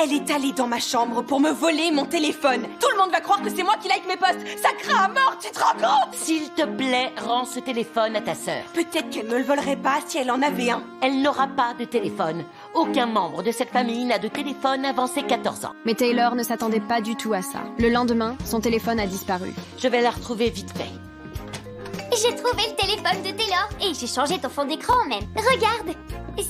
Elle est allée dans ma chambre pour me voler mon téléphone. Tout le monde va croire que c'est moi qui like mes posts. Ça craint à mort, tu te rends compte? S'il te plaît, rends ce téléphone à ta sœur. Peut-être qu'elle me le volerait pas si elle en avait un. Elle n'aura pas de téléphone. Aucun membre de cette famille n'a de téléphone avant ses 14 ans. Mais Taylor ne s'attendait pas du tout à ça. Le lendemain, son téléphone a disparu. Je vais la retrouver vite fait. J'ai trouvé le téléphone de Taylor et j'ai changé ton fond d'écran même. Regarde,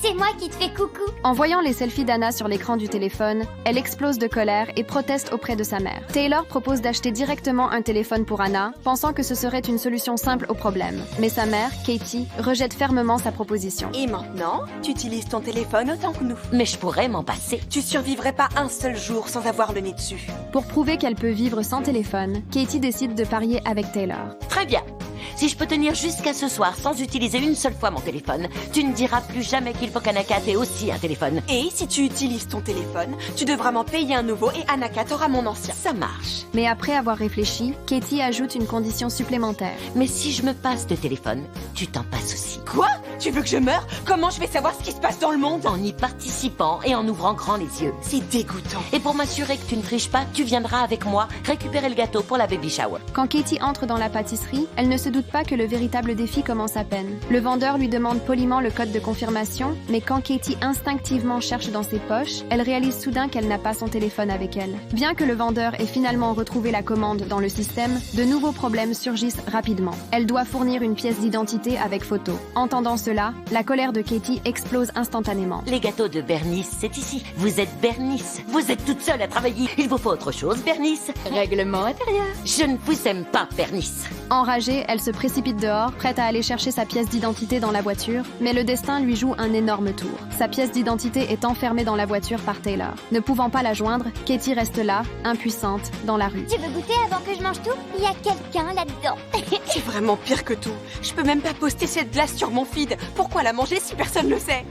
c'est moi qui te fais coucou. En voyant les selfies d'Anna sur l'écran du téléphone, elle explose de colère et proteste auprès de sa mère. Taylor propose d'acheter directement un téléphone pour Anna, pensant que ce serait une solution simple au problème. Mais sa mère, Katie, rejette fermement sa proposition. Et maintenant, tu utilises ton téléphone autant que nous. Mais je pourrais m'en passer. Tu survivrais pas un seul jour sans avoir le nez dessus. Pour prouver qu'elle peut vivre sans téléphone, Katie décide de parier avec Taylor. Très bien. Si je peux tenir jusqu'à ce soir sans utiliser une seule fois mon téléphone, tu ne diras plus jamais qu'il faut qu'Anakat ait aussi un téléphone. Et si tu utilises ton téléphone, tu devras m'en payer un nouveau et Anakat aura mon ancien. Ça marche. Mais après avoir réfléchi, Katie ajoute une condition supplémentaire. Mais si je me passe de téléphone, tu t'en passes aussi. Quoi? Tu veux que je meure? Comment je vais savoir ce qui se passe dans le monde? En y participant et en ouvrant grand les yeux. C'est dégoûtant. Et pour m'assurer que tu ne triches pas, tu viendras avec moi récupérer le gâteau pour la baby shower. Quand Katie entre dans la pâtisserie, elle ne se doute pas que le véritable défi commence à peine. Le vendeur lui demande poliment le code de confirmation, mais quand Katie instinctivement cherche dans ses poches, elle réalise soudain qu'elle n'a pas son téléphone avec elle. Bien que le vendeur ait finalement retrouvé la commande dans le système, de nouveaux problèmes surgissent rapidement. Elle doit fournir une pièce d'identité avec photo. Entendant cela, la colère de Katie explose instantanément. Les gâteaux de Bernice, c'est ici. Vous êtes Bernice. Vous êtes toute seule à travailler. Il vous faut autre chose, Bernice. Règlement intérieur. Je ne vous aime pas, Bernice. Enragée, elle se précipite dehors, prête à aller chercher sa pièce d'identité dans la voiture, mais le destin lui joue un énorme tour. Sa pièce d'identité est enfermée dans la voiture par Taylor. Ne pouvant pas la joindre, Katie reste là, impuissante, dans la rue. Tu veux goûter avant que je mange tout? Il y a quelqu'un là-dedans. C'est vraiment pire que tout. Je peux même pas poster cette glace sur mon feed. Pourquoi la manger si personne le sait?